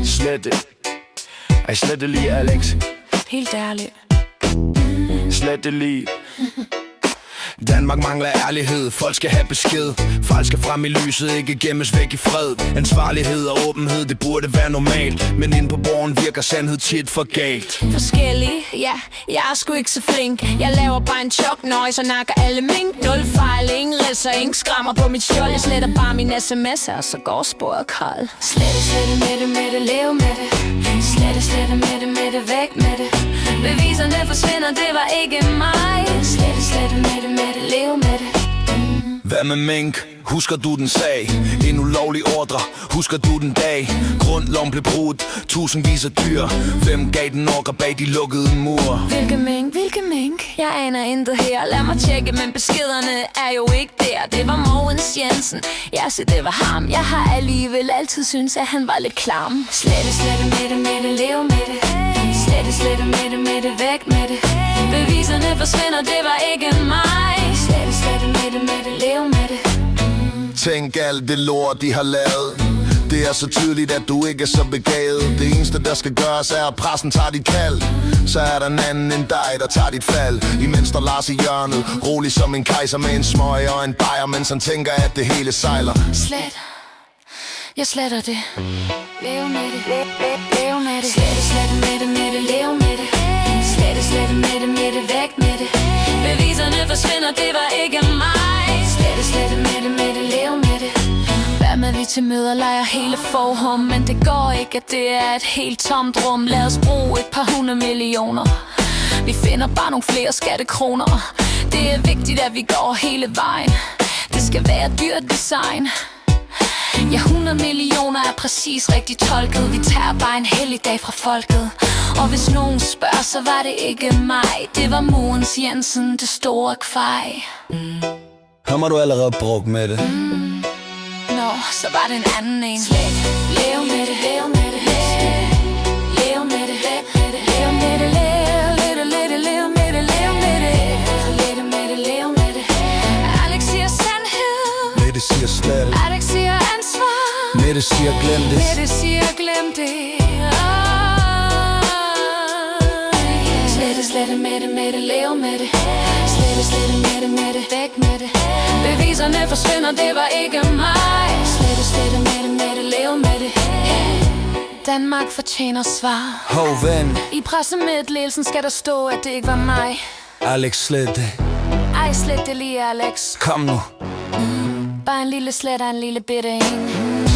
Slet det. Ej, slet det lige, Alex. Helt ærligt. Slet det lige. Danmark mangler ærlighed, folk skal have besked. Folk skal frem i lyset, ikke gemmes væk i fred. Ansvarlighed og åbenhed, det burde være normalt. Men inde på borgen virker sandhed tit for galt. Forskellig, ja, jeg er sgu ikke så flink. Jeg laver bare en chok noise og nakker alle mink. Nul fejl, ingen ridser, ingen skrammer på mit skjold. Jeg sletter bare mine sms'er, og så går sporet kold. Slette med det, leve med det. Slette med det, væk med det. Beviserne forsvinder, det var ikke mig. Slette med det, leve med det. Hvad med mink? Husker du den sag? En ulovlig ordre, husker du den dag? Grundloven blev brudt, tusindvis af dyr. Hvem gav den ordre bag de lukkede mure? Hvilke mink? Jeg aner intet her. Lad mig tjekke, men beskederne er jo ikke der. Det var Mogens Jensen, jeg siger det var ham. Jeg har alligevel altid syntes, at han var lidt klam. Slette med det, leve med det. Slette med det, væk med det. Beviserne forsvinder, det var ikke mig. Slette med det, leve med det. Tænk alt det lort, de har lavet. Det er så tydeligt, at du ikke er så begavet. Det eneste, der skal gøres, er, at pressen tager dit kald. Så er der en anden end dig, der tager dit fald. Imens der Lars i hjørnet, rolig som en kejser med en smøg og en bajer, mens han tænker, at det hele sejler. Jeg sletter det. Leve med det. Leve med det. Slette med det, leve med det. Slette med det, væk med det. Beviserne forsvinder, det var ikke mig. Slette med det, leve med det. Hvad med vi til møder leger hele forhånd, men det går ikke, at det er et helt tomt rum. Lad os bruge et par 100 millioner. Vi finder bare nogle flere skattekroner. Det er vigtigt, at vi går hele vejen. Det skal være dyrt design. Ja, 100 millioner er præcis rigtigt tolket. Vi tager bare en helligdag fra folket. Og hvis nogen spørger, så var det ikke mig. Det var Mogens Jensen, det store kvej. Ham har du allerede brugt med det. Nå, så var det en anden en. Leve med det, leve med det. Leve med det, leve med det. Leve med det, leve med det. Leve med det, leve med det. Alex siger sandhed. Mette siger slet. Alex siger ansvar. Mette siger glem det. Mette siger glem det. Slette med det, leve med det. Slette med det, væk med det. Beviserne forsvinder, det var ikke mig. Slette med det, leve med det. Danmark fortjener svar. Hov ven. I pressemeddelelsen skal der stå, at det ikke var mig. Alex, slet det. Ej, slet det lige, Alex. Kom nu. Bare en lille slet og en lille bitte en.